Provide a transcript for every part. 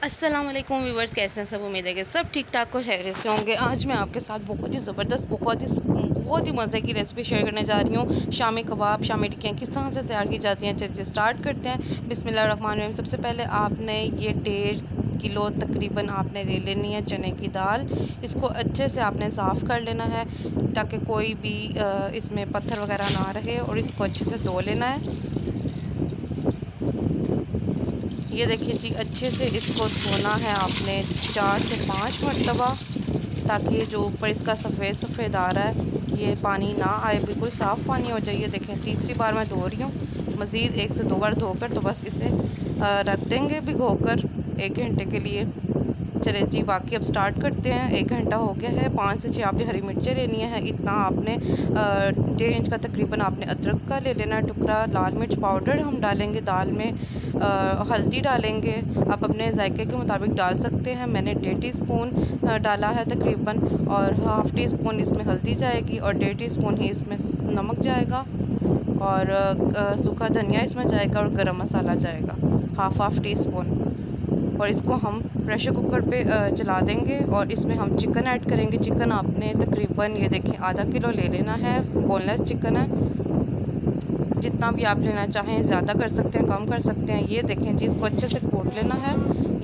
अस्सलाम वालेकुम व्यूवर्स, कैसे हैं सब। उम्मीद है कि सब ठीक ठाक और खैरियत से होंगे। आज मैं आपके साथ बहुत ही ज़बरदस्त बहुत ही मज़े की रेसिपी शेयर करने जा रही हूँ। शामी कबाब, शामी टिक्कियाँ किस तरह से तैयार की जाती हैं, चलिए स्टार्ट करते हैं। बिस्मिल्लाहिर्रहमानिर्रहीम। सबसे पहले आपने ये 1.5 किलो तकरीबन आपने ले लेनी है चने की दाल। इसको अच्छे से आपने साफ़ कर लेना है ताकि कोई भी इसमें पत्थर वगैरह ना रहे, और इसको अच्छे से धो लेना है। ये देखिए जी, अच्छे से इसको धोना है आपने 4 से 5 मरतबा, ताकि ये जो ऊपर इसका सफ़ेद सफ़ेद आ रहा है ये पानी ना आए, बिल्कुल साफ़ पानी हो जाए। ये देखें, तीसरी बार मैं धो रही हूँ। मज़ीद 1 से 2 बार धोकर तो बस इसे रख देंगे भिगोकर 1 घंटे के लिए। चले जी, बाकी अब स्टार्ट करते हैं। 1 घंटा हो गया है। 5 से 6 आपने हरी मिर्चें लेनी है। इतना आपने 1.5 इंच का तकरीबन आपने अदरक का ले लेना टुकड़ा। लाल मिर्च पाउडर हम डालेंगे दाल में। हल्दी डालेंगे, आप अपने जायके के मुताबिक डाल सकते हैं। मैंने 1.5 टीस्पून डाला है तकरीबन, और हाफ़ टी स्पून इसमें हल्दी जाएगी और 1.5 टीस्पून ही इसमें नमक जाएगा, और सूखा धनिया इसमें जाएगा, और गरम मसाला जाएगा हाफ़ टी स्पून। और इसको हम प्रेशर कुकर पे चला देंगे, और इसमें हम चिकन ऐड करेंगे। चिकन आपने तकरीबन ये देखें आधा किलो ले लेना है। बोनलेस चिकन है। जितना भी आप लेना चाहें, ज़्यादा कर सकते हैं, कम कर सकते हैं। ये देखें जी, इसको अच्छे से कूट लेना है।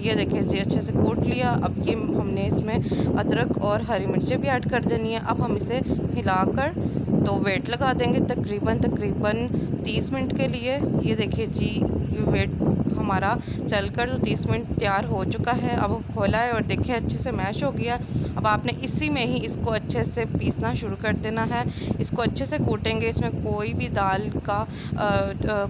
ये देखें जी, अच्छे से कूट लिया। अब ये हमने इसमें अदरक और हरी मिर्चें भी ऐड कर देनी है। अब हम इसे हिलाकर तो वेट लगा देंगे तकरीबन 30 मिनट के लिए। ये देखिए जी, ये वेट हमारा चलकर 30 मिनट तैयार हो चुका है। अब खोला है और देखिए अच्छे से मैश हो गया। अब आपने इसी में ही इसको अच्छे से पीसना शुरू कर देना है। इसको अच्छे से कूटेंगे, इसमें कोई भी दाल का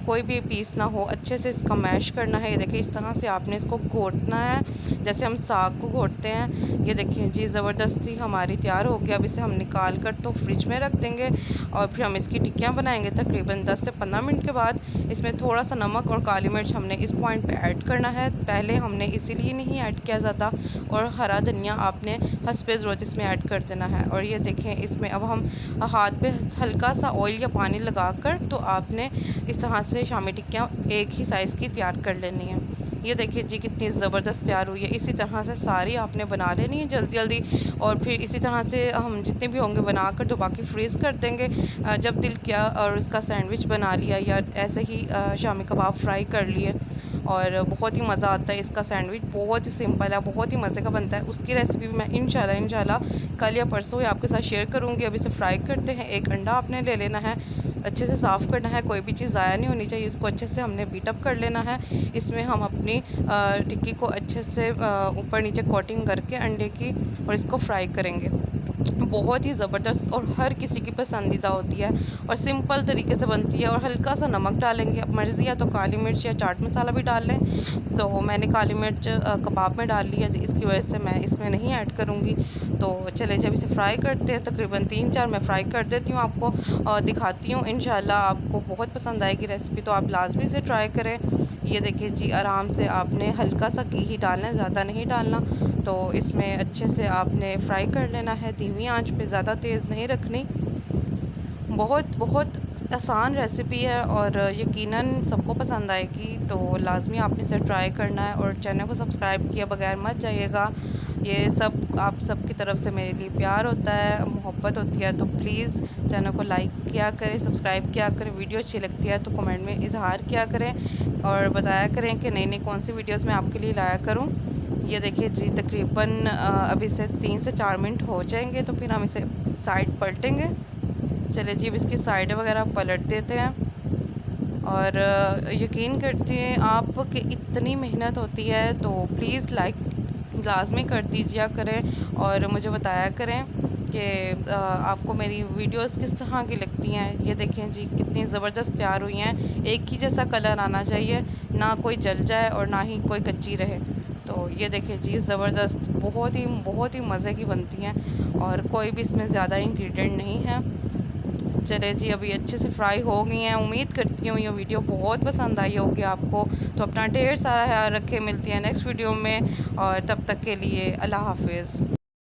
कोई भी पीस ना हो। अच्छे से इसका मैश करना है। ये देखिए, इस तरह से आपने इसको घोटना है जैसे हम साग को घोटते हैं। ये देखिए जी, ज़बरदस्ती हमारी तैयार हो गया। अब इसे हम निकाल कर तो फ्रिज में रख देंगे, और फिर हम इसकी टिक्कियाँ बनाएंगे। तकरीबन 10 से 15 मिनट के बाद इसमें थोड़ा सा नमक और काली मिर्च हमने इस पॉइंट पे ऐड करना है। पहले हमने इसीलिए नहीं ऐड किया ज़्यादा, और हरा धनिया आपने हस्बे ज़रूरत इसमें ऐड कर देना है। और ये देखें, इसमें अब हम हाथ पे हल्का सा ऑयल या पानी लगाकर तो आपने इस तरह से शामी टिक्कियाँ एक ही साइज़ की तैयार कर लेनी है। ये देखिए जी, कितनी ज़बरदस्त तैयार हुई है। इसी तरह से सारी आपने बना लेनी है जल्दी जल्दी, और फिर इसी तरह से हम जितने भी होंगे बनाकर तो बाकी फ्रीज़ कर देंगे। जब दिल किया और उसका सैंडविच बना लिया, या ऐसे ही शामी कबाब फ्राई कर लिए, और बहुत ही मज़ा आता है। इसका सैंडविच बहुत ही सिंपल है, बहुत ही मज़े का बनता है। उसकी रेसिपी भी मैं इंशाल्लाह कल या परसों ही आपके साथ शेयर करूँगी। अब इसे फ्राई करते हैं। 1 अंडा आपने ले लेना है, अच्छे से साफ़ करना है, कोई भी चीज़ ज़ाया नहीं होनी चाहिए। इसको अच्छे से हमने बीट अप कर लेना है। इसमें हम अपनी टिक्की को अच्छे से ऊपर नीचे कोटिंग करके अंडे की, और इसको फ्राई करेंगे। बहुत ही ज़बरदस्त और हर किसी की पसंदीदा होती है, और सिंपल तरीके से बनती है। और हल्का सा नमक डालेंगे, अब मर्ज़ी है तो काली मिर्च या चाट मसाला भी डाल लें। तो मैंने काली मिर्च कबाब में डाल ली है, इसकी वजह से मैं इसमें नहीं ऐड करूँगी। तो चले, जब इसे फ्राई करते हैं तकरीबन 3-4 मैं फ्राई कर देती हूँ आपको, और दिखाती हूँ। इंशाल्लाह आपको बहुत पसंद आएगी रेसिपी, तो आप लाजमी से ट्राई करें। ये देखिए जी, आराम से आपने हल्का सा घी ही डालना है, ज़्यादा नहीं डालना। तो इसमें अच्छे से आपने फ्राई कर लेना है, धीमी आंच पे, ज़्यादा तेज़ नहीं रखनी। बहुत बहुत आसान रेसिपी है, और यकीनन सबको पसंद आएगी। तो लाजमी आपने इसे ट्राई करना है, और चैनल को सब्सक्राइब किए बगैर मत जाइएगा। ये सब आप सबकी तरफ से मेरे लिए प्यार होता है, मोहब्बत होती है। तो प्लीज़ चैनल को लाइक किया करें, सब्सक्राइब किया करें। वीडियो अच्छी लगती है तो कमेंट में इजहार किया करें, और बताया करें कि नई नई कौन सी वीडियोस मैं आपके लिए लाया करूं। ये देखिए जी, तकरीबन अभी से 3 से 4 मिनट हो जाएंगे, तो फिर हम इसे साइड पलटेंगे। चलिए जी, अब इसकी साइड वगैरह पलट देते हैं। और यकीन करती हैं आप कि इतनी मेहनत होती है, तो प्लीज़ लाइक लाजमी कर दीजिए करें, और मुझे बताया करें कि आपको मेरी वीडियोस किस तरह की लगती हैं। ये देखें जी, कितनी ज़बरदस्त तैयार हुई हैं। एक ही जैसा कलर आना चाहिए, ना कोई जल जाए और ना ही कोई कच्ची रहे। तो ये देखिए जी, ज़बरदस्त बहुत ही मज़े की बनती हैं, और कोई भी इसमें ज़्यादा इंग्रेडिएंट नहीं है। चले जी, अभी अच्छे से फ्राई हो गई हैं। उम्मीद करती हूँ ये वीडियो बहुत पसंद आई होगी आपको। तो अपना ढेर सारा ख्याल रखें, मिलती है नेक्स्ट वीडियो में, और तब तक के लिए अल्लाह हाफिज़।